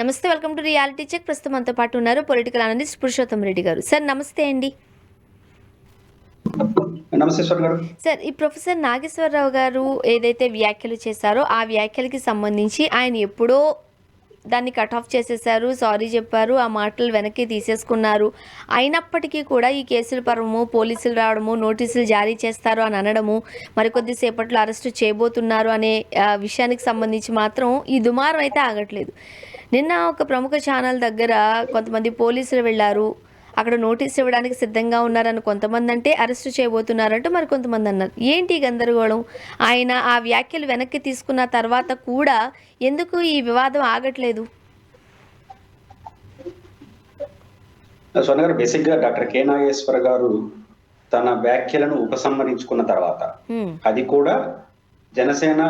నమస్తే, welcome to reality check. ప్రస్తుతం మనతో పాటు ఉన్నారు పొలిటికల్ అనలిస్ట్ పురుషోత్తం రెడ్డి గారు. సార్ నమస్తే అండి. నమస్తే సార్ గారు. సార్, ఈ ప్రొఫెసర్ నాగేశ్వరరావు గారు ఏదైతే వ్యాఖ్యలు చేశారో ఆ వ్యాఖ్యలకి సంబంధించి ఆయన ఎప్పుడో దాన్ని కట్ ఆఫ్ చేసేసారు, సారీ చెప్పారు, ఆ మాటలు వెనక్కి తీసేసుకున్నారు. అయినప్పటికీ కూడా ఈ కేసుల పరము పోలీసులు రావడము, నోటీసులు జారీ చేస్తారు అని అనడము, మరికొద్దిసేపట్లో అరెస్టు చేయబోతున్నారు అనే విషయానికి సంబంధించి మాత్రం ఈ దుమారం అయితే ఆగట్లేదు. నిన్న ఒక ప్రముఖ ఛానల్ దగ్గర కొంతమంది పోలీసులు వెళ్ళారు, అక్కడ నోటీస్ ఇవ్వడానికి సిద్ధంగా ఉన్నారని కొంతమంది అంటే, అరెస్టు చేయబోతున్నారంటూ మరి కొంతమంది అన్నారు. ఏంటి గందరగోళం? ఆయన ఆ వ్యాఖ్యలు వెనక్కి తీసుకున్న తర్వాత కూడా ఎందుకు ఈ వివాదం ఆగట్లేదు? సోనియా గారు, బేసిక్ గా డాక్టర్ కె నాగేశ్వర గారు తన వ్యాఖ్యలను ఉపసంహరించుకున్న తర్వాత, అది కూడా జనసేన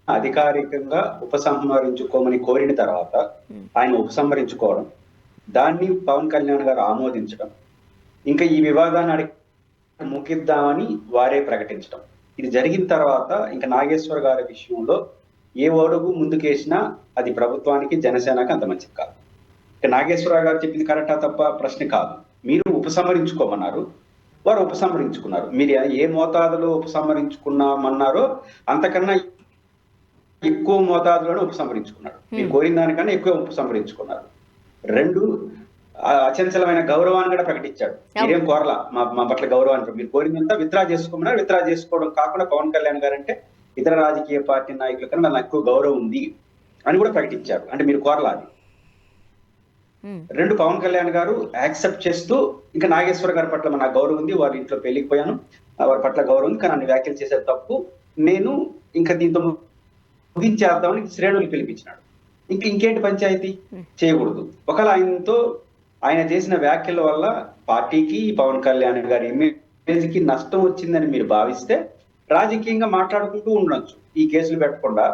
అధికారికంగా ఉపసంహరించుకోమని కోరిన తర్వాత ఆయన ఉపసంహరించుకోవడం, దాన్ని పవన్ కళ్యాణ్ గారు ఆమోదించడం, ఇంకా ఈ వివాదాన్ని ముగిద్దామని వారే ప్రకటించడం, ఇది జరిగిన తర్వాత ఇంకా నాగేశ్వర గారి విషయంలో ఏ అడుగు ముందుకేసినా అది ప్రభుత్వానికి జనసేనకి అంత మంచిది కాదు. ఇక నాగేశ్వరరావు గారు చెప్పింది కరెక్టా తప్ప ప్రశ్న కాదు. మీరు ఉపసంహరించుకోమన్నారు, వారు ఉపసంహరించుకున్నారు. మీరు ఏ మోతాదులో ఉపసంహరించుకున్నామన్నారో అంతకన్నా ఎక్కువ మోతాదులోనే ఉపసంహరించుకున్నారు. మీరు కోరిన దానికన్నా ఎక్కువ ఉపసంహరించుకున్నారు. రెండు, అచంచలమైన గౌరవాన్ని కూడా ప్రకటించాడు. మీరేం కోరలా మా పట్ల గౌరవాన్ని, మీరు కోరిందంతా విత్డ్రా చేసుకోమన్నారు. విత్డ్రా చేసుకోవడం కాకుండా పవన్ కళ్యాణ్ గారు అంటే ఇతర రాజకీయ పార్టీ నాయకుల కన్నా నాకు ఎక్కువ గౌరవం ఉంది అని కూడా ప్రకటించారు. అంటే మీరు కోరలా అది. రెండు, పవన్ కళ్యాణ్ గారు యాక్సెప్ట్ చేస్తూ ఇంకా నాగేశ్వర గారి పట్ల నాకు గౌరవం ఉంది, వారి ఇంట్లో పెళ్లికి పోయాను, వారి పట్ల గౌరవం ఉంది, కానీ నన్ను వ్యాఖ్యలు చేసే తప్పు, నేను ఇంకా దీంతో ముగించేద్దామని శ్రేణులు పిలిపించినాడు. ఇంకేంటి పంచాయతీ చేయకూడదు. ఒకవేళ ఆయన చేసిన వ్యాఖ్యల వల్ల పార్టీకి, పవన్ కళ్యాణ్ గారి ఇమేజ్కి నష్టం వచ్చిందని మీరు భావిస్తే రాజకీయంగా మాట్లాడుకుంటూ ఉండొచ్చు. ఈ కేసులు పెట్టకుండా,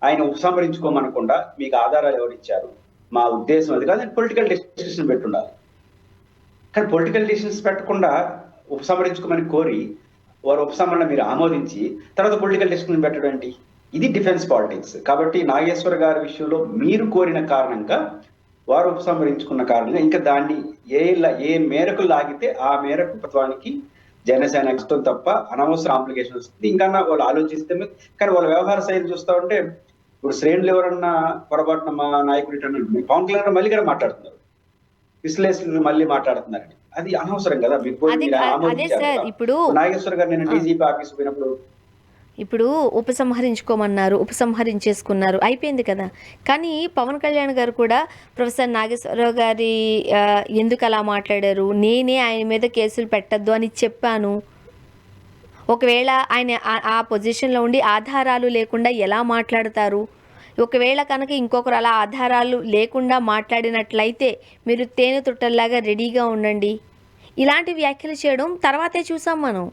ఆయన ఉపసంహరించుకోమనకుండా మీకు ఆధారాలు ఎవరిచ్చారు, మా ఉద్దేశం అది కాదు, పొలిటికల్ డెసిషన్ పెట్టుండాలి. కానీ పొలిటికల్ డెసిషన్స్ పెట్టకుండా ఉపసంహరించుకోమని కోరి వారు ఉపసంహరణ మీరు ఆమోదించి తర్వాత పొలిటికల్ డెసిషన్ పెట్టడం ఏంటి? ఇది డిఫెన్స్ పాలిటిక్స్. కాబట్టి నాగేశ్వర గారి విషయంలో మీరు కోరిన కారణంగా, వారు ఉపసంహరించుకున్న కారణంగా ఇంకా దాన్ని ఏ మేరకు లాగితే ఆ మేరకు ప్రభుత్వానికి జనసేన ఇష్టం తప్ప అనవసర అప్లికేషన్ వస్తుంది. ఇంకా వాళ్ళు ఆలోచిస్తే, కానీ వాళ్ళ వ్యవహార శైలి చూస్తా ఉంటే ఇప్పుడు శ్రేణులు ఎవరన్నా పొరపాటున మా నాయకుడి పవన్ కళ్యాణ్ మళ్ళీ కూడా మాట్లాడుతున్నారు, విశ్లేషణలు మళ్ళీ మాట్లాడుతున్నారని. అది అనవసరం కదా. ఇప్పుడు నాగేశ్వర గారు నేను డీజీపీ ఆఫీస్ పోయినప్పుడు ఇప్పుడు ఉపసంహరించుకోమన్నారు, ఉపసంహరించేసుకున్నారు, అయిపోయింది కదా. కానీ పవన్ కళ్యాణ్ గారు కూడా ప్రొఫెసర్ నాగేశ్వరరావు గారి ఎందుకు అలా మాట్లాడారు, నేనే ఆయన మీద కేసులు పెట్టద్దు అని చెప్పాను. ఒకవేళ ఆయన ఆ పొజిషన్లో ఉండి ఆధారాలు లేకుండా ఎలా మాట్లాడతారు? ఒకవేళ కనుక ఇంకొకరు అలా ఆధారాలు లేకుండా మాట్లాడినట్లయితే మీరు తేనె తుట్టల్లాగా రెడీగా ఉండండి. ఇలాంటి వ్యాఖ్యలు చేయడం తర్వాతే చూసాం మనం.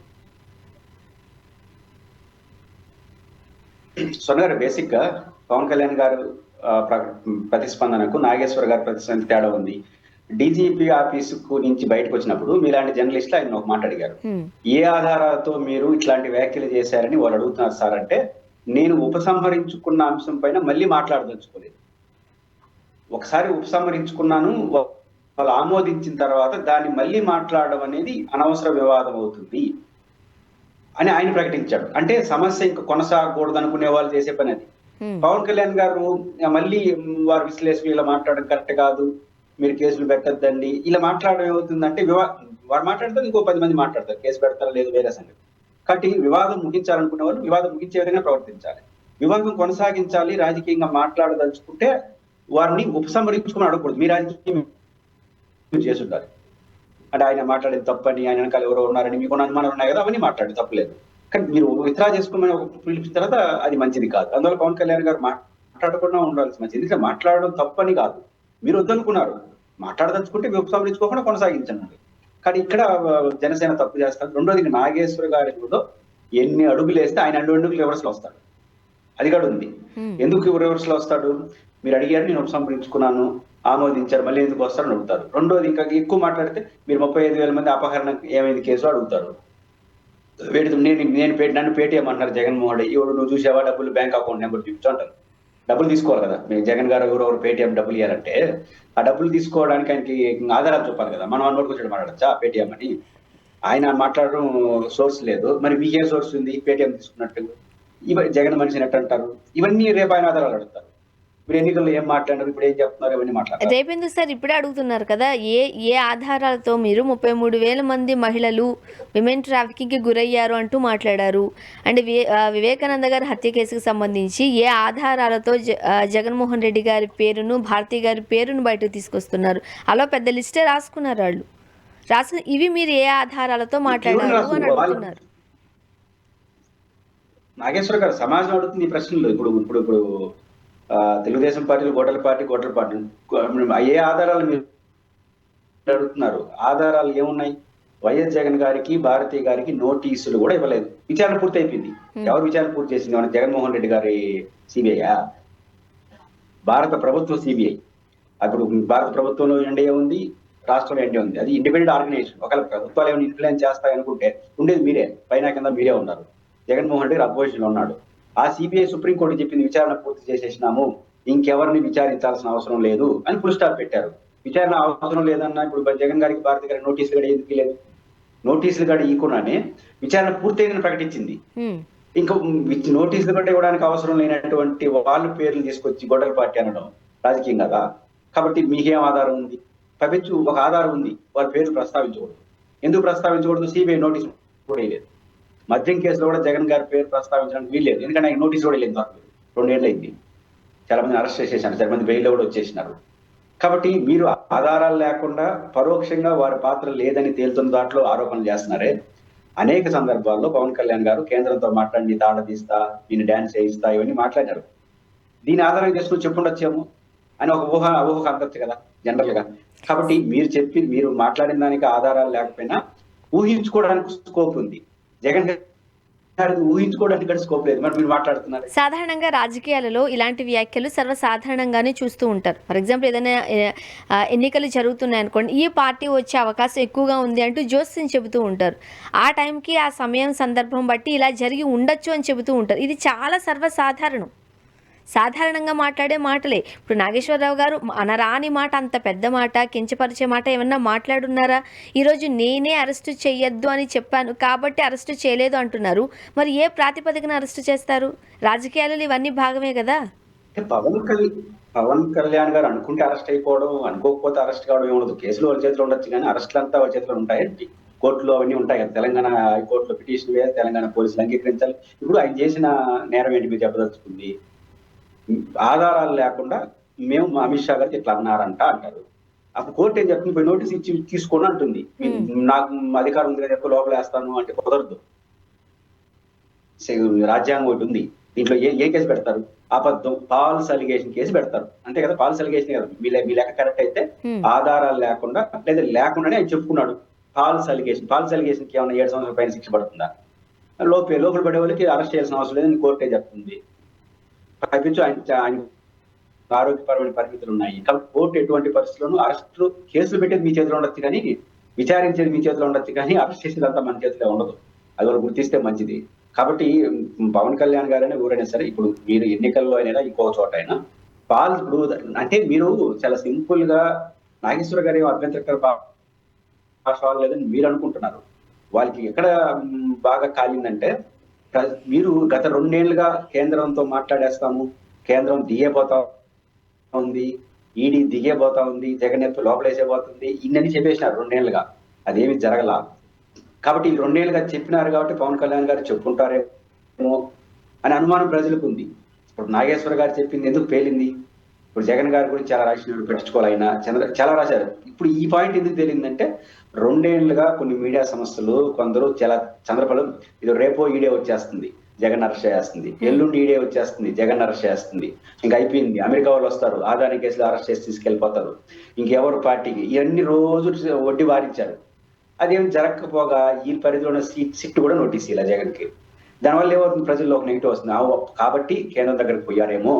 సోనియా గారు, బేసిక్ గా పవన్ కళ్యాణ్ గారు ప్రతిస్పందనకు నాగేశ్వర గారి ప్రతిస్పందన తేడా ఉంది. డీజీపీ ఆఫీసుకు నుంచి బయటకు వచ్చినప్పుడు మీలాంటి జర్నలిస్టులు ఆయన ఒక మాట అడిగారు, ఏ ఆధారాలతో మీరు ఇట్లాంటి వ్యాఖ్యలు చేశారని వాళ్ళు అడుగుతున్నారు సార్ అంటే, నేను ఉపసంహరించుకున్న అంశం పైన మళ్ళీ మాట్లాడదలుచుకోలేదు. ఒకసారి ఉపసంహరించుకున్నాను, వాళ్ళు ఆమోదించిన తర్వాత దాన్ని మళ్ళీ మాట్లాడడం అనేది అనవసర వివాదం అవుతుంది అని ఆయన ప్రకటించాడు. అంటే సమస్య ఇంకా కొనసాగకూడదు అనుకునే వాళ్ళు చేసే పని అది. పవన్ కళ్యాణ్ గారు మళ్ళీ వారి విశ్లేషణ ఇలా మాట్లాడడం కరెక్ట్ కాదు, మీరు కేసులు పెట్టద్దండి, ఇలా మాట్లాడడం ఏమవుతుందంటే వారు మాట్లాడతారు, ఇంకో 10 మంది మాట్లాడతారు, కేసు పెడతారా లేదు వేరే సంగతి. కాబట్టి వివాదం ముగించాలనుకునే వాళ్ళు వివాదం ముగించే విధంగా ప్రవర్తించాలి. వివాదం కొనసాగించాలి, రాజకీయంగా మాట్లాడదలుచుకుంటే వారిని ఉపసంహరించుకుని అడగకూడదు. మీ రాజకీయం చేసి ఉండాలి. అంటే ఆయన మాట్లాడేది తప్పని, ఆయన వెనకాల ఎవరో ఉన్నారని మీకు అనుమానాలు ఉన్నాయి కదా, అవన్నీ మాట్లాడి తప్పలేదు. కానీ మీరు విత్డ్రా చేసుకోమని పిలిచిన తర్వాత అది మంచిది కాదు. అందువల్ల పవన్ కళ్యాణ్ గారు మాట్లాడకుండా ఉండాల్సి మంచిది. ఎందుకంటే మాట్లాడడం తప్పని కాదు, మీరు వద్దనుకున్నారు, మాట్లాడదలుచుకుంటే ఉపసంహరించుకోకుండా కొనసాగించండి. కానీ ఇక్కడ జనసేన తప్పు చేస్తారు. రెండోది, నాగేశ్వర గారిలో ఎన్ని అడుగులు వేస్తే ఆయన 2 అడుగులు రివర్స్ లో వస్తాడు. అది కూడా ఉంది. ఎందుకు రివర్స్ లో వస్తాడు? మీరు అడిగారు, నేను ఉపసంహరించుకున్నాను, ఆమోదించారు, మళ్ళీ ఎందుకు వస్తారని అడుగుతారు. రెండోది, ఇంకా ఎక్కువ మాట్లాడితే మీరు 35,000 మంది అపహరణకు ఏమైంది కేసు అడుగుతారు. నన్ను పేటీఎం అంటున్నారు జగన్మోహన్ రెడ్డి, ఎవరు నువ్వు చూసేవా డబ్బులు బ్యాంక్ అకౌంట్ నెంబర్ చూపించు అంటారు. డబ్బులు తీసుకోవాలి కదా. మీరు జగన్ గారు ఎవరెవరు పేటీఎం డబ్బులు ఇవ్వాలంటే ఆ డబ్బులు తీసుకోవడానికి ఆయనకి ఆధారాలు చూపాలి కదా. మనం నోటుకొచ్చాడు మాట్లాడచ్చా పేటీఎం అని? ఆయన మాట్లాడడం సోర్స్ లేదు, మరి మీకేం సోర్స్ ఉంది పేటీఎం తీసుకున్నట్టు? జగన్ మనిషిని ఎట్ట అంటారు? ఇవన్నీ రేపు ఆయన ఆధారాలు అడుగుతారు. ఇప్పుడు ఎన్నికల్లో ఏం మాట్లాడారు, ఇప్పుడు ఏం చెప్తున్నారు, ఇవన్నీ మాట్లాడారు. రేపెందుకు సార్ ఇప్పుడే అడుగుతున్నారు కదా, ఏ ఆధారాలతో మీరు 33,000 మంది మహిళలు విమెన్ ట్రాఫికింగ్కి గురయ్యారు అంటూ మాట్లాడారు. అండ్ వివేకానంద గారి హత్య కేసుకు సంబంధించి ఏ ఆధారాలతో జగన్మోహన్ రెడ్డి గారి పేరును, భారతి గారి పేరును బయటకు తీసుకొస్తున్నారు? అలా పెద్ద లిస్టే రాసుకున్నారు వాళ్ళు. రాసిన ఇవి మీరు ఏ ఆధారాలతో మాట్లాడారు అని అడుగుతున్నారు. నాగేశ్వర గారు సమాజం అడుగుతుంది ఈ ప్రశ్నలు. ఇప్పుడు తెలుగుదేశం పార్టీలు గొడ్డల పార్టీ ఏ ఆధారాలు మీరు అడుగుతున్నారు? ఆధారాలు ఏమున్నాయి? వైఎస్ జగన్ గారికి, భారతి గారికి నోటీసులు కూడా ఇవ్వలేదు. విచారణ పూర్తి అయిపోయింది. ఎవరు విచారణ పూర్తి చేసింది? మన జగన్మోహన్ రెడ్డి గారి సిబిఐ, భారత ప్రభుత్వం సిబిఐ. అప్పుడు భారత ప్రభుత్వంలో ఎన్డీఏ ఉంది, రాష్ట్రంలో ఎన్డీఏ ఉంది. అది ఇండిపెండెంట్ ఆర్గనైజేషన్. ఒకవేళ ప్రభుత్వాలు ఏమైనా ఇన్ఫ్లుయెన్స్ చేస్తాయనుకుంటే ఉండేది మీరే, పైన కింద మీరే ఉన్నారు. జగన్మోహన్ రెడ్డి అపోజిషన్ లో ఉన్నాడు. ఆ సిబిఐ సుప్రీంకోర్టు చెప్పింది విచారణ పూర్తి చేసేసినాము, ఇంకెవరిని విచారించాల్సిన అవసరం లేదు అని ఫుల్ స్టాప్ పెట్టారు. విచారణ అవసరం లేదన్నా ఇప్పుడు జగన్ గారికి, భారతి గారికి నోటీసులు కూడా ఎందుకు లేదు? నోటీసులు కూడా ఇవ్వకుండానే విచారణ పూర్తయిందని ప్రకటించింది. ఇంకా నోటీసులు కూడా ఇవ్వడానికి అవసరం లేనటువంటి వాళ్ళ పేర్లు తీసుకొచ్చి గొడ్డల పార్టీ అనడం రాజకీయం కదా. కాబట్టి మీకేం ఆధారం ఉంది? పైపెచ్చు ఒక ఆధారం ఉంది, వాళ్ళ పేర్లు ప్రస్తావించకూడదు. ఎందుకు ప్రస్తావించకూడదు? సిబిఐ నోటీసు కూడా లేదు. మద్యం కేసులో కూడా జగన్ గారి పేరు ప్రస్తావించడానికి వీల్లేదు, ఎందుకంటే ఆయన నోటీసు కూడా లేదు. 2 ఏళ్ళు అయింది. చాలా మంది అరెస్ట్ చేసేసారు, చాలా మంది బెయిల్లో కూడా వచ్చేసినారు. కాబట్టి మీరు ఆధారాలు లేకుండా పరోక్షంగా వారి పాత్ర లేదని తేలుతున్న దాంట్లో ఆరోపణలు చేస్తున్నారే. అనేక సందర్భాల్లో పవన్ కళ్యాణ్ గారు కేంద్రంతో మాట్లాడి తాడ తీస్తా, దీన్ని డాన్స్ చేయిస్తా, ఇవన్నీ మాట్లాడారు. దీని ఆధారం చేసుకుని చెప్పుండొచ్చేమో అని ఒక ఊహకు అందచ్చు కదా జనరల్ గా. కాబట్టి మీరు మాట్లాడిన దానికి ఆధారాలు లేకపోయినా ఊహించుకోవడానికి స్కోప్ ఉంది. జగన్ ఊహించుకోవడానికి స్కోప్ లేదు. మరి మీరు మాట్లాడుతున్నారు. సాధారణంగా రాజకీయాలలో ఇలాంటి వ్యాఖ్యలు సర్వసాధారణంగానే చూస్తూ ఉంటారు. ఫర్ ఎగ్జాంపుల్ ఏదైనా ఎన్నికలు జరుగుతున్నాయి అనుకోండి, ఈ పార్టీ వచ్చే అవకాశం ఎక్కువగా ఉంది అంటూ జోస్యం చెబుతూ ఉంటారు. ఆ టైంకి ఆ సమయం సందర్భం బట్టి ఇలా జరిగి ఉండొచ్చు అని చెబుతూ ఉంటారు. ఇది చాలా సర్వసాధారణం, సాధారణంగా మాట్లాడే మాటలే. ఇప్పుడు నాగేశ్వరరావు గారు అనరాని మాట, అంత పెద్ద మాట, కించపరిచే మాట ఏమన్నా మాట్లాడున్నారా? ఈరోజు నేనే అరెస్టు చేయొద్దు అని చెప్పాను కాబట్టి అరెస్టు చేయలేదు అంటున్నారు. మరి ఏ ప్రాతిపదికన అరెస్టు చేస్తారు? రాజకీయాలలో ఇవన్నీ భాగమే కదా. పవన్ కళ్యాణ్ గారు అనుకుంటే అరెస్ట్ అయిపోవడం, అనుకోకపోతే అరెస్ట్ కావడం ఏముండదు. కేసులు వాళ్ళ చేతిలో ఉండొచ్చు, కానీ అరెస్టులు అంతా వాళ్ళ చేతిలో ఉంటాయండి. కోర్టులో అవన్నీ ఉంటాయి కదా. తెలంగాణ హైకోర్టులో పిటిషన్ వేయాలి, తెలంగాణ పోలీసులు అంగీకరించాలి. ఇప్పుడు ఆయన చేసిన నేరం ఏంటి మీరు చెప్పదలుచుకుంది? ఆధారాలు లేకుండా మేము అమిత్ షా గారికి ఇట్లా అన్నారంట అంటారు. అప్పుడు కోర్టు ఏం చెప్తుంది? పోయి నోటీస్ ఇచ్చి తీసుకోండి అంటుంది. నాకు అధికారం ఉంది కదా, ఎక్కువ లోపల వేస్తాను అంటే కుదరదు. రాజ్యాంగం ఒకటి ఉంది, దీంట్లో ఏ కేసు పెడతారు? అబద్ధం, ఫాల్స్ అలిగేషన్ కేసు పెడతారు, అంతే కదా. ఫాల్స్ అలిగేషన్ కదా. మీ లెక్క కరెక్ట్ అయితే ఆధారాలు లేకుండా, లేదా లేకుండానే ఆయన చెప్పుకున్నాడు ఫాల్స్ అలిగేషన్ కి ఏమైనా 7 సంవత్సరాల పైన శిక్ష పడుతుందా? లోపల పడే వాళ్ళకి అరెస్ట్ చేయాల్సిన అవసరం లేదని కోర్టే చెప్తుంది. పైపించు ఆయన ఆరోగ్యపరమైన పరిమితులు ఉన్నాయి కాబట్టి కోర్టు ఎటువంటి పరిస్థితుల్లోనూ అరెస్టులు, కేసులు పెట్టేది మీ చేతిలో ఉండొచ్చు కానీ, విచారించేది మీ చేతిలో ఉండొచ్చు కానీ, అరెస్ట్ చేసేదంతా మన చేతిలో ఉండదు. అది వాళ్ళు గుర్తిస్తే మంచిది. కాబట్టి పవన్ కళ్యాణ్ గారైనా ఎవరైనా సరే, ఇప్పుడు మీరు ఎన్నికల్లో అయినా ఇంకొక చోట అయినా ఇప్పుడు అంటే మీరు చాలా సింపుల్ గా నాగేశ్వర గారి అభ్యంతరకర భాష లేదని మీరు అనుకుంటున్నారు. వాళ్ళకి ఎక్కడ బాగా కాలిందంటే, మీరు గత 2 ఏళ్లుగా కేంద్రంతో మాట్లాడేస్తాము, కేంద్రం దిగేపోతా ఉంది, ఈడీ దిగేపోతా ఉంది, జగన్ ఎత్తు లోపలేసేపోతుంది, ఇన్నని చెప్పేసినారు 2 ఏళ్లుగా. అదేమి జరగలా. కాబట్టి 2 ఏళ్లుగా చెప్పినారు కాబట్టి పవన్ కళ్యాణ్ గారు చెప్పుకుంటారేమో అని అనుమానం ప్రజలకు ఉంది. ఇప్పుడు నాగేశ్వర గారు చెప్పింది ఎందుకు పేలింది? ఇప్పుడు జగన్ గారి గురించి చాలా రాసినారు, పెట్టించుకోవాలైనా చాలా రాశారు. ఇప్పుడు ఈ పాయింట్ ఎందుకు తెలియదంటే, 2 ఏళ్లుగా కొన్ని మీడియా సంస్థలు కొందరు చాలా చంద్రపలం ఇది రేపో ఈడే వచ్చేస్తుంది, జగన్ అరెస్ట్ చేస్తుంది, ఎల్లుండి ఈడే వచ్చేస్తుంది, జగన్ అరెస్ట్ చేస్తుంది, ఇంకా అయిపోయింది, అమెరికా వాళ్ళు వస్తారు, ఆదాని కేసులో అరెస్ట్ చేసి తీసుకెళ్లిపోతారు, ఇంకెవరు పార్టీకి, ఇవన్నీ రోజు వడ్డీ వారించారు. అదేం జరగకపోగా ఈ పరిధిలో ఉన్న సిట్ కూడా నోటీస్ ఇలా జగన్ కి. దానివల్ల ఏమవుతుంది? ప్రజల్లో ఒక నెగిటివ్ వస్తుంది. కాబట్టి కేంద్రం దగ్గరికి పోయారేమో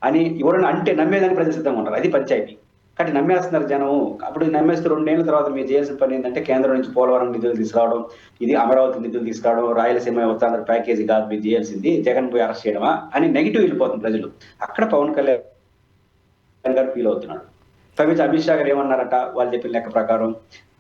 అని ఎవరైనా అంటే నమ్మేదానికి ప్రజలు సిద్ధంగా ఉంటారు. అది పంచాయతీ. కానీ నమ్మేస్తున్నారు జనం. అప్పుడు నమ్మేస్తే 2 ఏళ్ల తర్వాత మీరు చేయాల్సిన పని ఏంటంటే కేంద్రం నుంచి పోలవరం నిధులు తీసుకురావడం, ఇది అమరావతి నిధులు తీసుకురావడం, రాయలసీమ ఉత్తరాంధ్ర ప్యాకేజీ కాదు మీరు చేయాల్సింది, జగన్ పోయి అరెస్ట్ చేయడమా అని నెగిటివ్ వెళ్ళిపోతుంది ప్రజలు. అక్కడ పవన్ కళ్యాణ్ గారు ఫీల్ అవుతున్నాడు. పైగా అమిత్ షా గారు ఏమన్నారట, వాళ్ళు చెప్పిన లెక్క ప్రకారం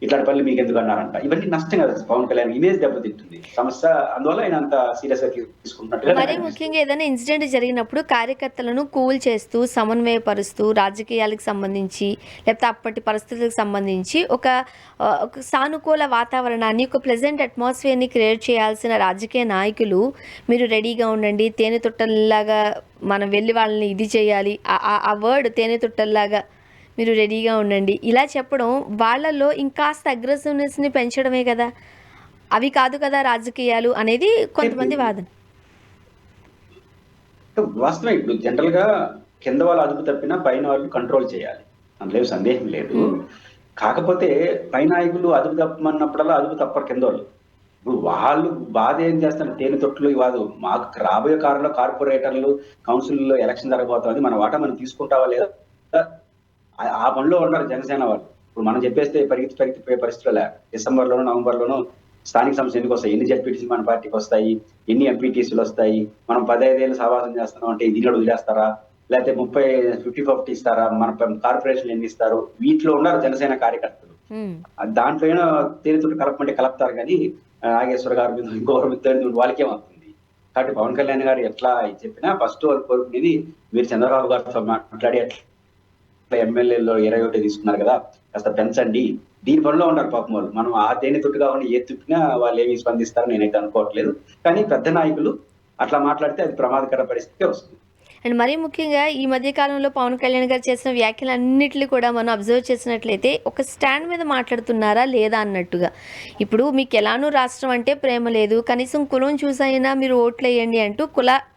ఇట్లాంటి పనులు మీకు ఎందుకు అన్నారంట. ఇవన్నీ నష్టం కదా పవన్ కళ్యాణ్ ఇమేజ్ దెబ్బతింటుంది సమస్య. అందువల్ల ఆయన అంత సీరియస్ గా తీసుకుంటున్నట్టుగా. మరి ముఖ్యంగా ఏదైనా ఇన్సిడెంట్ జరిగినప్పుడు కార్యకర్తలను కూల్ చేస్తూ సమన్వయపరుస్తూ రాజకీయాలకు సంబంధించి లేకపోతే అప్పటి పరిస్థితులకు సంబంధించి ఒక సానుకూల వాతావరణాన్ని, ఒక ప్లెజెంట్ అట్మాస్ఫియర్ని క్రియేట్ చేయాల్సిన రాజకీయ నాయకులు మీరు రెడీగా ఉండండి, తేనె తుట్టల్లాగా మనం వెళ్ళి వాళ్ళని ఇది చేయాలి, ఆ వర్డ్ తేనె తుట్టల్లాగా మీరు రెడీగా ఉండండి ఇలా చెప్పడం వాళ్ళల్లో ఇంకాస్త అగ్రెసివ్నెస్ని పెంచడమే కదా. అవి కాదు కదా రాజకీయాలు అనేది కొంతమంది వాదన. వాస్తవం ఇప్పుడు జనరల్ గా కింద వాళ్ళు అదుపు తప్పినా పైన వాళ్ళు కంట్రోల్ చేయాలి, అందులో సందేహం లేదు. కాకపోతే పై నాయకులు అదుపు తప్పమన్నప్పుడల్లా అదుపు తప్పరు కింద వాళ్ళు. ఇప్పుడు వాళ్ళు బాధ ఏం చేస్తారు, తేనె తొట్లు ఇవ్వదు మాకు రాబోయే కాలంలో కార్పొరేటర్లు కౌన్సిల్లో ఎలక్షన్ జరగబోతుంది, మన వాటా మనం తీసుకుంటావా లేదా ఆ పనిలో ఉన్నారు జనసేన వాళ్ళు. ఇప్పుడు మనం చెప్పేస్తే పరిగెత్తిపోయే పరిస్థితుల్లో డిసెంబర్లోనూ నవంబర్లోనూ స్థానిక సంస్థలు ఎన్నిక వస్తాయి, ఎన్ని జెడ్పీటీసీ మన పార్టీకి వస్తాయి, ఎన్ని ఎంపీటీసీలు వస్తాయి, మనం 15 ఏళ్ళు సావాసం చేస్తున్నాం అంటే దీనిలో వదిలేస్తారా, లేకపోతే 50 ఇస్తారా, మన కార్పొరేషన్ ఎన్ని ఇస్తారు, వీటిలో ఉన్నారు జనసేన కార్యకర్తలు. దాంట్లో తేలితుడు కలపమంటే కలుపుతారు కానీ నాగేశ్వర గారి మీద ఇంకొకరి మీద వాళ్ళకేమవుతుంది. కాబట్టి పవన్ కళ్యాణ్ గారు ఎట్లా చెప్పినా ఫస్ట్ వాళ్ళు కోరుకునేది మీరు చంద్రబాబు గారితో మాట్లాడి అట్లా ఎమ్మెల్యేలో 21 తీసుకున్నారు కదా కాస్త పెంచండి, దీని పనిలో ఉన్నారు పాపం వాళ్ళు. మనం ఆ తేనె తుట్టుగా ఉండి ఏ తుట్టినా వాళ్ళు ఏమి స్పందిస్తారో నేనైతే అనుకోవట్లేదు. కానీ పెద్ద నాయకులు అట్లా మాట్లాడితే అది ప్రమాదకర పరిస్థితి వస్తుంది. అండ్ మరీ ముఖ్యంగా ఈ మధ్య కాలంలో పవన్ కళ్యాణ్ గారు చేసిన వ్యాఖ్యలు అన్నిటిని కూడా మనం అబ్జర్వ్ చేసినట్లయితే ఒక స్టాండ్ మీద మాట్లాడుతున్నారా లేదా అన్నట్టుగా. ఇప్పుడు మీకు ఎలానూ రాష్ట్రం అంటే ప్రేమ లేదు, కనీసం కులం చూసైనా మీరు ఓట్లు వేయండి అంటూ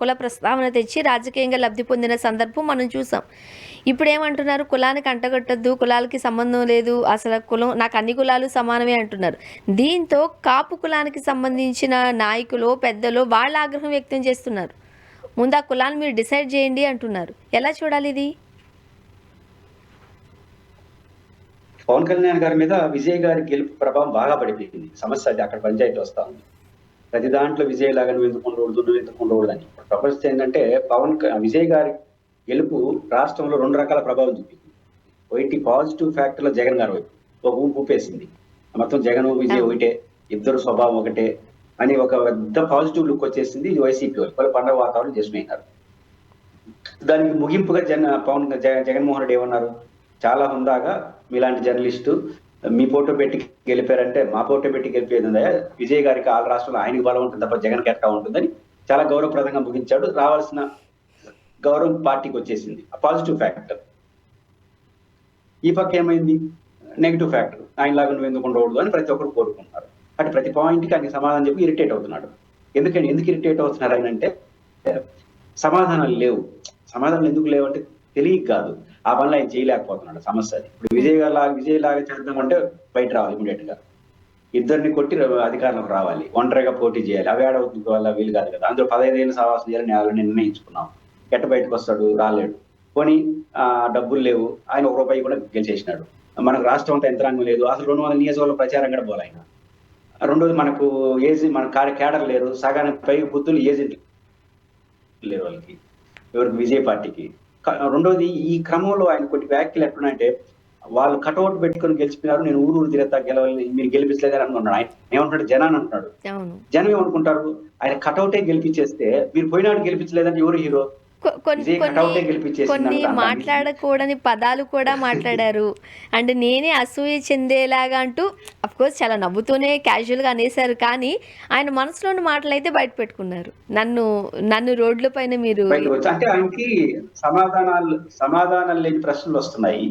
కుల ప్రస్తావన తెచ్చి రాజకీయంగా లబ్ధి పొందిన సందర్భం మనం చూసాం. ఇప్పుడు ఏమంటున్నారు, కులానికి అంటగట్టద్దు, కులాలకి సంబంధం లేదు, అసలు కులం నాకు అన్ని కులాలు సమానమే అంటున్నారు. దీంతో కాపు కులానికి సంబంధించిన నాయకులు పెద్దలు వాళ్ళ ఆగ్రహం వ్యక్తం చేస్తున్నారు. ముందు ఆ కులాన్ని మీరు డిసైడ్ చేయండి అంటున్నారు. ఎలా చూడాలి ఇది? పవన్ కళ్యాణ్ గారి మీద విజయ్ గారి గెలుపు ప్రభావం బాగా పడిపోయింది. సమస్య అది అక్కడ పంచాయతీ వస్తా ఉంది. ప్రతి దాంట్లో విజయ్ లాగా నువ్వు ఎందుకు అని. ప్రపంచం ఏంటంటే విజయ్ గారి గెలుపు రాష్ట్రంలో 2 రకాల ప్రభావం చూపింది. ఒకటి పాజిటివ్ ఫ్యాక్టర్లో జగన్ గారు వైపు ఒక ఊపేసింది, మొత్తం జగన్ విజయ్ ఒకటే, ఇద్దరు స్వభావం ఒకటే అని ఒక పెద్ద పాజిటివ్ లుక్ వచ్చేసింది. ఇది వైసీపీ వాళ్ళు పండుగ వాతావరణం చేసినారు. దానికి ముగింపుగా జగన్మోహన్ రెడ్డి ఏమన్నారు, చాలా హుందాగా మీలాంటి జర్నలిస్టు మీ ఫోటో పెట్టి గెలిపారంటే మా ఫోటో పెట్టి గెలిపేది విజయ్ గారికి ఆల్ రాష్ట్రంలో ఆయనకి బలం ఉంటుంది తప్ప జగన్ ఎట్లా ఉంటుందని చాలా గౌరవప్రదంగా ముగించాడు. రావాల్సిన గౌరవం పార్టీకి వచ్చేసింది, పాజిటివ్ ఫ్యాక్టర్. ఈ పక్క ఏమైంది, నెగిటివ్ ఫ్యాక్టర్, ఆయనలాగా నువ్వు ఎందుకు ఉండకూడదు అని ప్రతి ఒక్కరు కోరుకుంటున్నారు. అంటే ప్రతి పాయింట్కి ఆయన సమాధానం చెప్పి ఇరిటేట్ అవుతున్నాడు. ఎందుకు ఇరిటేట్ అవుతున్నారు ఆయన అంటే సమాధానాలు లేవు. సమాధానాలు ఎందుకు లేవంటే తెలియక కాదు, ఆ పనులు ఆయన చేయలేకపోతున్నాడు. సమస్య అది. ఇప్పుడు విజయ్ లాగా చేద్దామంటే బయట రావాలి ఇమీడియట్ గా, ఇద్దరిని కొట్టి అధికారంలోకి రావాలి, ఒంటరిగా పోటీ చేయాలి, అవి ఆడవుతుంది వల్ల వీలు కాదు కదా. అందులో 15 ఏళ్ళు సావాసం చేయాలని నిర్ణయించుకున్నాం. ఎట్ట బయటకు వస్తాడు, రాలేడు. పోనీ డబ్బులు లేవు, ఆయన 1 రూపాయి కూడా గెలిచేసినాడు. మనకు రాష్ట్రం అంతా యంత్రాంగం లేదు, అసలు 200 నియోజకవర్గ ప్రచారం కూడా పోలే ఆయన. రెండోది మనకు మన కేడర్ లేరు, సగానికి పై బుద్ధులు ఏజెంట్లు లేరు వాళ్ళకి, ఎవరికి విజయ్ పార్టీకి. రెండోది ఈ క్రమంలో ఆయన కొన్ని వ్యాఖ్యలు ఎట్లున్నాయంటే వాళ్ళు కటౌట్ పెట్టుకొని గెలిచిపోయినారు, నేను ఊరు తిరుగుతా గెలవాలి, మీరు గెలిపించలేదని అనుకున్నాడు. ఆయన ఏమంటున్నాడు, జనాన్ని అంటున్నాడు. జనం ఏమనుకుంటారు, ఆయన కటౌటే గెలిపించేస్తే మీరు పోయినాడు గెలిపించలేదంటే ఎవరు హీరో? కొన్ని మాట్లాడకూడని పదాలు కూడా మాట్లాడారు. అండ్ నేనే అసూయ చెందేలాగా అంటూ అఫ్కోర్స్ చాలా నవ్వుతూనే క్యాజువల్గా అనేసారు, కానీ ఆయన మనసులోని మాటలు అయితే బయట పెట్టుకున్నారు. నన్ను రోడ్ల పైన మీరు అంటే ఆయనకి సమాధానాలు లేని ప్రశ్నలు వస్తున్నాయి,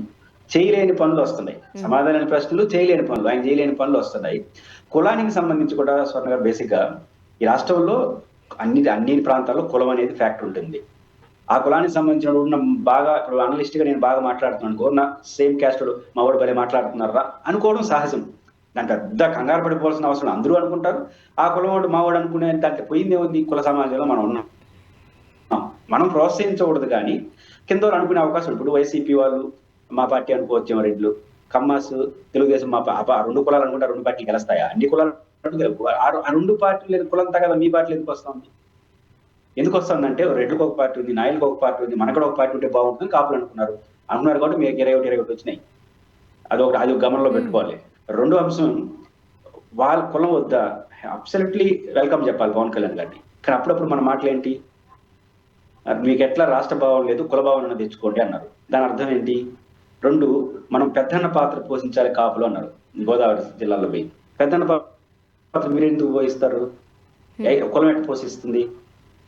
చేయలేని పనులు వస్తున్నాయి. సమాధాన ప్రశ్నలు, చేయలేని పనులు, ఆయన చేయలేని పనులు వస్తున్నాయి. కులానికి సంబంధించి కూడా స్వర్ణ గారు బేసిక్ గా ఈ రాష్ట్రంలో అన్ని ప్రాంతాల్లో కులం అనేది ఫ్యాక్టర్ ఉంటుంది. ఆ కులానికి సంబంధించిన బాగా ఇప్పుడు అనలిస్ట్ గా నేను బాగా మాట్లాడుతున్నాను, నా సేమ్ క్యాస్ట్ మా వాడు భలే మాట్లాడుతున్నారా అనుకోవడం సహజం. దాని పెద్ద కంగారు పడిపోవాల్సిన అవసరం అందరూ అనుకుంటారు. ఆ కులం వాడు మా వాడు అనుకునే దాంట్లో పోయిందే ఉంది. కుల సమాజంలో మనం ఉన్నాం, మనం ప్రోత్సహించకూడదు. కానీ కింద అనుకునే అవకాశం ఇప్పుడు వైసీపీ వాళ్ళు మా పార్టీ అనుకోవచ్చేమో రెడ్లు, కమ్మాస్, తెలుగుదేశం మా రెండు కులాలు అనుకుంటే రెండు పార్టీలు గెలుస్తాయా? అన్ని కులాలు ఆ రెండు పార్టీలు కులంతా కదా మీ పార్టీలు ఎందుకు వస్తుంది? ఎందుకు వస్తుందంటే రెడ్లకు ఒక పార్టీ ఉంది, నాయలకు ఒక పార్టీ ఉంది, మనకు ఒక పార్టీ ఉంటే బాగుంటుంది కాపులు అనుకున్నారు కాబట్టి మీకు 21 వచ్చినాయి. అది ఒక గమనంలో పెట్టుకోవాలి. రెండో అంశం, వాళ్ళ కులం వద్ద అబ్సల్యూట్లీ వెల్కమ్ చెప్పాలి పవన్ కళ్యాణ్ గారిని. కానీ అప్పుడప్పుడు మన మాటలు ఏంటి, మీకు ఎట్లా రాష్ట్ర భావం లేదు కుల భావన తెచ్చుకోండి అన్నారు. దాని అర్థం ఏంటి? రెండు, మనం పెద్దన్న పాత్ర పోషించాలి కాపులు అన్నారు. గోదావరి జిల్లాలో పోయి పెద్దన్న పాత్ర మీరు ఎందుకు పోషిస్తారు? కులం ఎట్లా పోషిస్తుంది?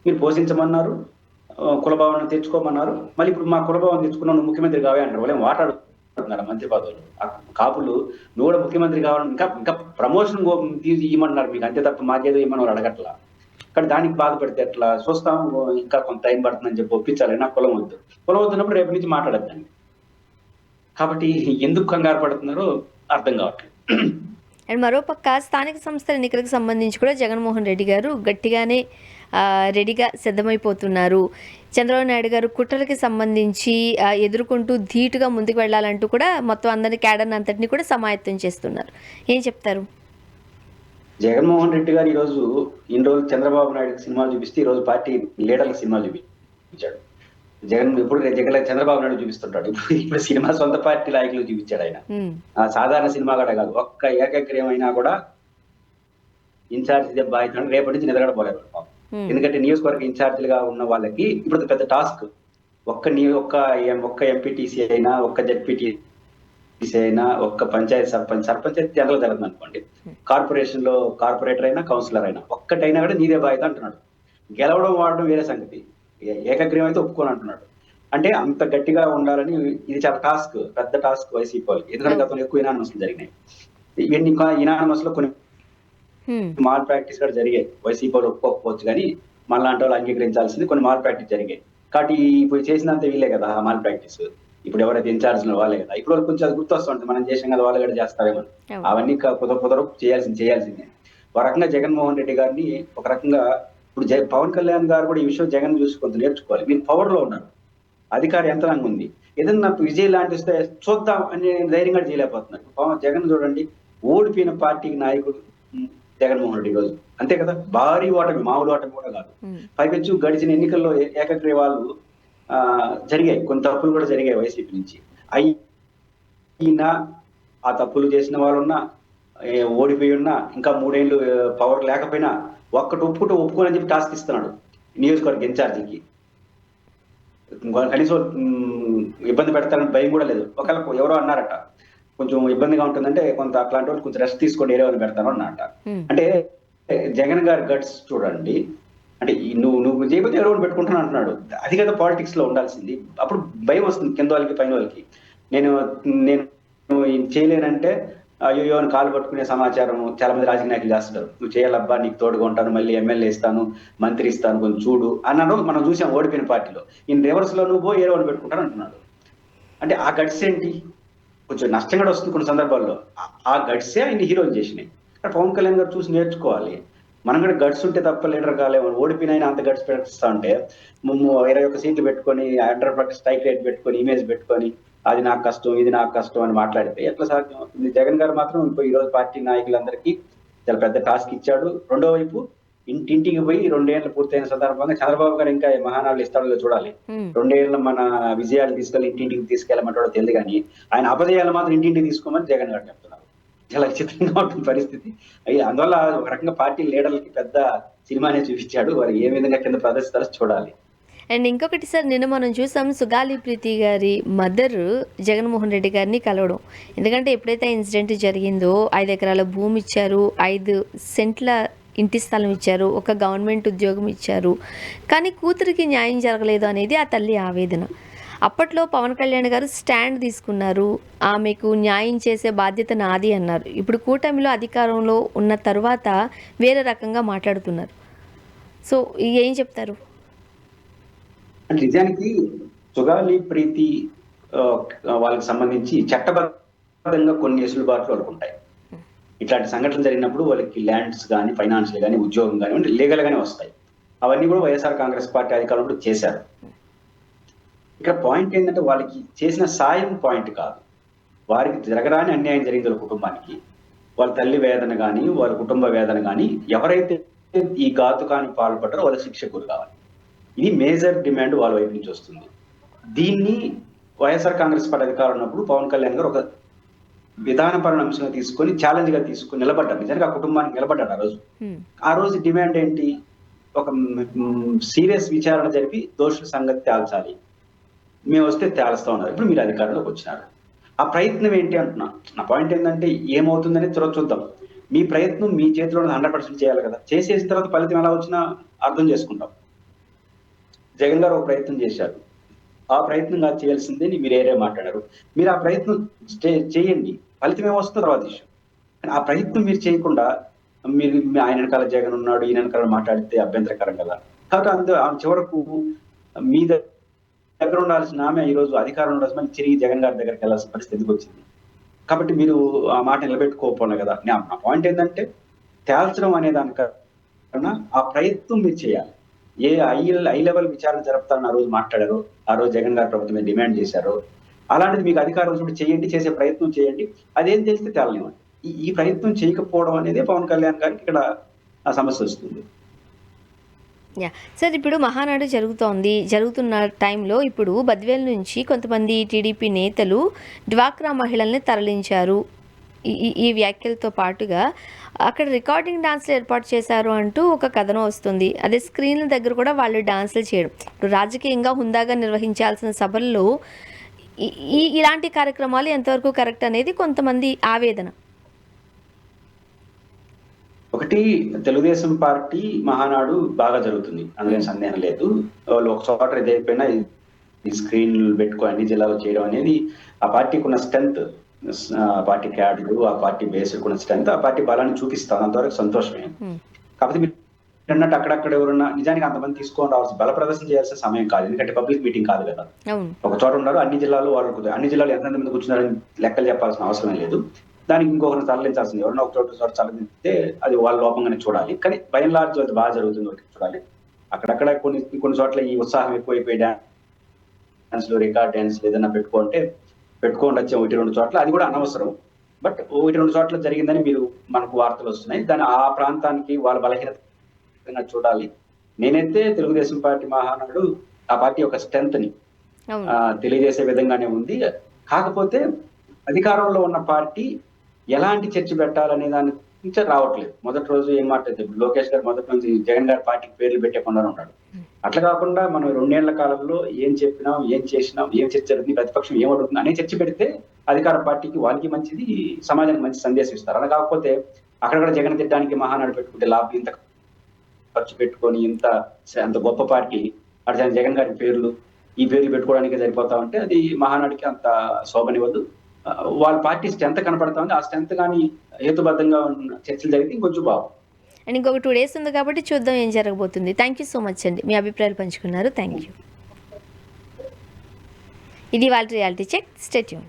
మీరు పోషించమన్నారు, కుల భావన తెచ్చుకోమన్నారు. మళ్ళీ ఇప్పుడు మా కుల భావన తెచ్చుకున్నావు, నువ్వు ముఖ్యమంత్రి కావే అంటారు. వాళ్ళేం మాట్లాడుతున్నారు మంత్రి పదవులు. కాపులు నువ్వు కూడా ముఖ్యమంత్రి కావాలని ఇంకా ప్రమోషన్ ఇవ్వమన్నారు మీకు, అంతే తప్ప మాకేదో ఇవ్వమని వాళ్ళు అడగట్లా. కానీ దానికి బాధపడితే ఎట్లా? చూస్తాం ఇంకా కొంత టైం పడుతుందని చెప్పి ఒప్పించాలి. నాకు కులం వద్దున్నప్పుడు రేపు నుంచి మాట్లాడద్దండి. కాబట్టి ఎందుకు కంగారు పడుతున్నారో అర్థం కావట్లేదు. అండ్ మరోపక్క స్థానిక సంస్థల ఎన్నికలకు సంబంధించి కూడా జగన్మోహన్ రెడ్డి గారు గట్టిగానే రెడీగా సిద్ధమైపోతున్నారు. చంద్రబాబు నాయుడు గారు కుట్రలకి సంబంధించి ఎదుర్కొంటూ ధీటుగా ముందుకు వెళ్ళాలంటూ కూడా మొత్తం అందరి క్యాడర్ని అంతటిని కూడా సమాయత్తం చేస్తున్నారు. ఏం చెప్తారు? జగన్మోహన్ రెడ్డి గారు ఈరోజు ఇన్ని రోజులు చంద్రబాబు నాయుడు సినిమాలు చూపిస్తే ఈరోజు పార్టీ లీడర్లకు సినిమాలు చూపించాడు. ఎప్పుడు చంద్రబాబు నాయుడు చూపిస్తుంటాడు. ఇప్పుడు సినిమా సొంత పార్టీ నాయకులు చూపించాడు ఆయన. సాధారణ సినిమా కూడా కాదు, ఒక్క ఏకగ్రీవం అయినా కూడా ఇన్ఛార్జ్ బాధ్యత రేపటి నుంచి నిలబడపోలేరు. ఎందుకంటే నియోజకవర్గ ఇన్ఛార్జీలుగా ఉన్న వాళ్ళకి ఇప్పుడు పెద్ద టాస్క్. ఒక్క ఎంపీటీసీ అయినా, ఒక్క జెడ్పీటీసీ అయినా, ఒక్క పంచాయతీ సర్పంచ్ అయితే అందులో జరుగుతుంది అనుకోండి. కార్పొరేషన్ లో కార్పొరేటర్ అయినా, కౌన్సిలర్ అయినా, ఒక్కటైనా కూడా నీదే బాధ్యత అంటున్నాడు. గెలవడం వాడడం వేరే సంగతి, ఏకగ్రీవం అయితే ఒప్పుకొని అంటున్నాడు. అంటే అంత గట్టిగా ఉండాలని ఇది చాలా టాస్క్, పెద్ద టాస్క్ వైసీపీ వాళ్ళకి. ఎందుకంటే గతంలో ఎక్కువ ఇనానిమస్ జరిగినాయి. ఇవన్నీ ఇనానిమస్ లో కొన్ని మాల్ ప్రాక్టీస్ కూడా జరిగాయి. వైసీపీ వాళ్ళు ఒప్పుకోకపోవచ్చు కానీ మనలాంటి వాళ్ళు అంగీకరించాల్సింది కొన్ని మాల్ ప్రాక్టీస్ జరిగాయి. కాబట్టి ఇప్పుడు చేసినంత వీళ్ళే కదా ఆ మాల్ ప్రాక్టీస్. ఇప్పుడు ఎవరైతే ఇన్ఛార్జ్ వాళ్ళే కదా. ఇప్పుడు వాళ్ళు కొంచెం అది గుర్తొస్తుంది, మనం చేసాం కదా వాళ్ళు కూడా చేస్తారేమో. అవన్నీ కుదరవు, చేయాల్సిందే. ఒక రకంగా జగన్మోహన్ రెడ్డి గారిని ఒక రకంగా ఇప్పుడు పవన్ కళ్యాణ్ గారు కూడా ఈ విషయం జగన్ చూసి కొంత నేర్చుకోవాలి. మీరు పవర్ లో ఉన్నారు, అధికార యంత్రాంగం ఉంది, ఏదన్నా విజయ్ లాంటి వస్తే చూద్దాం అని ధైర్యంగా చేయలేకపోతున్నారు. జగన్ చూడండి, ఓడిపోయిన పార్టీకి నాయకుడు జగన్మోహన్ రెడ్డి రోజు అంతే కదా, భారీ ఓటమి, మామూలు ఓటమి కూడా కాదు. పైపెచ్చు గడిచిన ఎన్నికల్లో ఏకగ్రీవాలు జరిగాయి, కొన్ని తప్పులు కూడా జరిగాయి వైసీపీ నుంచి. అయినా ఆ తప్పులు చేసిన వాళ్ళున్నా, ఓడిపోయి ఉన్నా, ఇంకా 3 ఏళ్ళు పవర్ లేకపోయినా ఒక్కటి ఒప్పుకోని చెప్పి టాస్క్ ఇస్తున్నాడు నియోజకవర్గ ఇన్ఛార్జికి. కనీసం ఇబ్బంది పెడతారని భయం కూడా లేదు. ఒకవేళ ఎవరో అన్నారట కొంచెం ఇబ్బందిగా ఉంటుందంటే కొంత అట్లాంటి వాళ్ళు కొంచెం రెస్ట్ తీసుకోండి, ఏదో పెడతాను అన్నమాట. అంటే జగన్ గారి గట్స్ చూడండి. అంటే నువ్వు చేయకపోతే ఎవరో పెట్టుకుంటాను అంటున్నాడు. అది కదా పాలిటిక్స్ లో ఉండాల్సింది. అప్పుడు భయం వస్తుంది కింద వాళ్ళకి పైన వాళ్ళకి. నేను చేయలేనంటే అయ్యో అని కాలు పట్టుకునే సమాచారం చాలా మంది రాజకీయ నాయకులు చేస్తారు. నువ్వు చేయాలబ్బా, నీకు తోడుగా ఉంటాను, మళ్ళీ ఎమ్మెల్యే ఇస్తాను, మంత్రి ఇస్తాను, కొంచెం చూడు అన్నాడు. మనం చూసాం ఓడిపోయిన పార్టీలో. ఇన్ రివర్స్ లో నువ్వు ఏదో అని పెట్టుకుంటాను అంటున్నాడు. అంటే ఆ గట్స్ ఏంటి? కొంచెం నష్టం కూడా వస్తుంది కొన్ని సందర్భాల్లో. ఆ గట్సే ఆయన హీరోలు చేసినాయి. పవన్ కళ్యాణ్ గారు చూసి నేర్చుకోవాలి. మనం కూడా గట్స్ ఉంటే తప్ప లీడర్ కాలేము. ఓడిపోయిన అంత గట్స్ పెడతా ఉంటే 21 సీట్లు పెట్టుకొని, అండర్ స్ట్రైక్ రేట్ పెట్టుకొని, ఇమేజ్ పెట్టుకొని, అది నాకు కష్టం, ఇది నాకు కష్టం అని మాట్లాడితే ఎట్లా సాధ్యం అవుతుంది? జగన్ గారు మాత్రం ఈ రోజు పార్టీ నాయకులందరికీ చాలా పెద్ద టాస్క్ ఇచ్చాడు. రెండో వైపు ఇంటింటికి పోయి 2 ఏళ్ళు పూర్తయిన సందర్భంగా చంద్రబాబు గారు ఇంకా మహానాడులు ఇస్తాడో చూడాలి. 2 ఏళ్ళు మన విజయాలు తీసుకెళ్ళి ఇంటింటికి తీసుకెళ్ళమంటాడో తెలియదు కానీ ఆయన అపజయాలు మాత్రం ఇంటింటికి తీసుకోమని జగన్ గారు చెప్తున్నారు. చాలా విచిత్రంగా ఉంటుంది పరిస్థితి. అందువల్ల ఒక రకంగా పార్టీ లీడర్లకి పెద్ద సినిమానే చూపించాడు. వారు ఏ విధంగా కింద ప్రదర్శిస్తారో చూడాలి. అండ్ ఇంకొకటి సార్, నిన్న మనం చూసాం సుగాలి ప్రీతి గారి మదర్ జగన్మోహన్ రెడ్డి గారిని కలవడం. ఎందుకంటే ఎప్పుడైతే ఇన్సిడెంట్ జరిగిందో 5 ఎకరాల భూమి ఇచ్చారు, 5 సెంట్ల ఇంటి స్థలం ఇచ్చారు, ఒక గవర్నమెంట్ ఉద్యోగం ఇచ్చారు, కానీ కూతురికి న్యాయం జరగలేదు అనేది ఆ తల్లి ఆవేదన. అప్పట్లో పవన్ కళ్యాణ్ గారు స్టాండ్ తీసుకున్నారు, ఆమెకు న్యాయం చేసే బాధ్యత నాది అన్నారు. ఇప్పుడు కూటమిలో అధికారంలో ఉన్న తర్వాత వేరే రకంగా మాట్లాడుతున్నారు. సో ఏం చెప్తారు? నిజానికి సుగాలి ప్రీతి వాళ్ళకి సంబంధించి చట్టబద్ధంగా కొన్ని వెసులుబాట్లు వాళ్ళకు ఉంటాయి. ఇట్లాంటి సంఘటనలు జరిగినప్పుడు వాళ్ళకి ల్యాండ్స్ కానీ, ఫైనాన్షియల్ కానీ, ఉద్యోగం కానీ లీగల్ గానే వస్తాయి. అవన్నీ కూడా వైఎస్ఆర్ కాంగ్రెస్ పార్టీ అధికారంలో చేశారు. ఇక్కడ పాయింట్ ఏంటంటే వాళ్ళకి చేసిన సాయం పాయింట్ కాదు. వారికి జరగరాని అన్యాయం జరిగింది వాళ్ళ కుటుంబానికి. వాళ్ళ తల్లి వేదన కానీ, వాళ్ళ కుటుంబ వేదన కానీ, ఎవరైతే ఈ ఘాతుకానికి పాల్పడ్డారో వాళ్ళ శిక్ష గురి కావాలి. ఇది మేజర్ డిమాండ్ వాళ్ళ వైపు నుంచి వస్తుంది. దీన్ని వైఎస్ఆర్ కాంగ్రెస్ పార్టీ అధికారం ఉన్నప్పుడు పవన్ కళ్యాణ్ గారు ఒక విధానపరమైన అంశంగా తీసుకొని ఛాలెంజ్ గా తీసుకొని నిలబడ్డారు. నిజంగా ఆ కుటుంబానికి నిలబడ్డారు ఆ రోజు. ఆ రోజు డిమాండ్ ఏంటి? ఒక సీరియస్ విచారణ జరిపి దోషుల సంగతి తేల్చాలి. మేము వస్తే తేల్స్తా ఉన్నారు. ఇప్పుడు మీరు అధికారంలోకి వచ్చినారు. ఆ ప్రయత్నం ఏంటి అంటున్నా. నా పాయింట్ ఏంటంటే ఏమవుతుందని చూద్దాం. మీ ప్రయత్నం మీ చేతిలో 100% చేయాలి కదా. చేసేసిన తర్వాత ఫలితం ఎలా వచ్చినా అర్థం చేసుకుంటాం. జగన్ గారు ఒక ప్రయత్నం చేశారు. ఆ ప్రయత్నం కాదు చేయాల్సిందే మీరు ఏరే మాట్లాడారు. మీరు ఆ ప్రయత్నం చేయండి. ఫలితం ఏమొస్తుందో తర్వాత విషయం. కానీ ఆ ప్రయత్నం మీరు చేయకుండా మీరు ఆయన వెనకాల జగన్ ఉన్నాడు, ఈయన వెనకాల మాట్లాడితే అభ్యంతరకరం కదా. కాబట్టి ఆ చివరకు మీ దగ్గర ఉండాల్సిన ఆమె ఈ రోజు అధికారం ఉండాల్సిన తిరిగి జగన్ గారి దగ్గరికి వెళ్ళాల్సిన పరిస్థితికి వచ్చింది. కాబట్టి మీరు ఆ మాట నిలబెట్టుకోకపోయినా కదా. నా పాయింట్ ఏంటంటే తేల్చడం అనే దానికన్నా ఆ ప్రయత్నం మీరు చేయాలి. ఏ ఐ లెవెల్ విచారణ జరుపుతారని ఆ రోజు మాట్లాడారో, ఆ రోజు జగన్ గారి ప్రభుత్వం డిమాండ్ చేశారో, అలాంటిది మీకు అధికారం వచ్చినప్పుడు చేయండి, చేసే ప్రయత్నం చేయండి. అదేం తెలిస్తే తేలనివ్వండి. ఈ ప్రయత్నం చేయకపోవడం అనేది పవన్ కళ్యాణ్ గారికి ఇక్కడ ఆ సమస్య వస్తుంది. సార్, ఇప్పుడు మహానాడు జరుగుతున్న టైంలో ఇప్పుడు బద్వేల్ నుంచి కొంతమంది టీడీపీ నేతలు డ్వాక్రా మహిళల్ని తరలించారు. ఈ వ్యాఖ్యలతో పాటుగా అక్కడ రికార్డింగ్ డాన్స్లు ఏర్పాటు చేశారు అంటూ ఒక కథనం వస్తుంది. అదే స్క్రీన్ల దగ్గర కూడా వాళ్ళు డాన్సులు చేయడం. ఇప్పుడు రాజకీయంగా హుందాగా నిర్వహించాల్సిన సభల్లో ఇలాంటి కార్యక్రమాలు ఎంతవరకు కరెక్ట్ అనేది కొంతమంది ఆవేదన. ఒకటి, తెలుగుదేశం పార్టీ మహానాడు బాగా జరుగుతుంది, అందులో సందేహం లేదు. వాళ్ళు ఒక చోట ఇదైపోయినా ఈ స్క్రీన్లు పెట్టుకొని అన్ని జిల్లాలో చేయడం అనేది ఆ పార్టీకి ఉన్న స్ట్రెంత్, ఆ పార్టీ క్యాడర్లు, ఆ పార్టీ బేస్డ్ ఉన్న స్ట్రెంత్, ఆ పార్టీ బలాన్ని చూపిస్తాను. అంతవరకు సంతోషమే. కాకపోతే మీరు అన్నట్టు అక్కడక్కడ ఎవరున్నా నిజానికి అంతమంది తీసుకొని రావాల్సి బల ప్రదర్శన చేయాల్సిన సమయం కాదు. ఎందుకంటే పబ్లిక్ మీటింగ్ కాదు కదా. ఒక చోట ఉన్నారు, అన్ని జిల్లాలు వాళ్ళు, అన్ని జిల్లాలు ఎంతమంది కూర్చున్నారని లెక్కలు చెప్పాల్సిన అవసరం లేదు. దానికి ఇంకొకరిని తరలించాల్సింది. ఎవరన్నా ఒక చోట తరలిస్తే అది వాళ్ళ లోపంగానే చూడాలి. కానీ బై అండ్ లార్జ్ అది బాగా జరుగుతుంది ఒకటి చూడాలి. అక్కడక్కడ కొన్ని చోట్ల ఈ ఉత్సాహం ఎక్కువైపోయి డాన్స్ రికార్డ్ డాన్స్ ఏదైనా పెట్టుకోండి వచ్చే 1-2 చోట్ల, అది కూడా అనవసరం. బట్ 1-2 చోట్ల జరిగిందని మనకు వార్తలు వస్తున్నాయి. దాన్ని ఆ ప్రాంతానికి వాళ్ళ బలహీనత చూడాలి. నేనైతే తెలుగుదేశం పార్టీ మహానాడు ఆ పార్టీ యొక్క స్ట్రెంత్ ని తెలియజేసే విధంగానే ఉంది. కాకపోతే అధికారంలో ఉన్న పార్టీ ఎలాంటి చర్చ పెట్టాలనే దాని నుంచి రావట్లేదు. మొదటి రోజు ఏం మాట్లాడితే లోకేష్ గారు మొదటి నుంచి జగన్ గారి పార్టీకి పేర్లు పెట్టకుండా ఉంటాడు. అట్లా కాకుండా మనం 2 ఏళ్ల కాలంలో ఏం చెప్పినాం, ఏం చేసినాం, ఏం చర్చ జరుగుతుంది, ప్రతిపక్షం ఏం అడుగుతుంది అనే చర్చ పెడితే అధికార పార్టీకి వాళ్ళకి మంచిది, సమాజానికి మంచి సందేశం ఇస్తారు. అలా కాకపోతే అక్కడ జగన్ తిట్టడానికి మహానాడు పెట్టుకుంటే లాభం, ఇంత ఖర్చు పెట్టుకొని అంత గొప్ప పార్టీ అటు జగన్ గారి ఈ పేర్లు పెట్టుకోవడానికి సరిపోతా ఉంటే అది మహానాడికి అంత శోభనివ్వదు. వాళ్ళ పార్టీ స్ట్రెంత్ కనపడతా ఉంది. ఆ స్ట్రెంత్ కానీ హేతుబద్ధంగా ఉన్న చర్చలు జరిగితే ఇంకొంచెం బాగుంది. అండ్ ఇంకొక 2 days ఉంది కాబట్టి చూద్దాం ఏం జరగబోతుంది. థ్యాంక్ యూ సో మచ్ అండి, మీ అభిప్రాయాలు పంచుకున్నారు. Thank you. ఇది వాళ్ళ రియాలిటీ చెక్. Stay tune.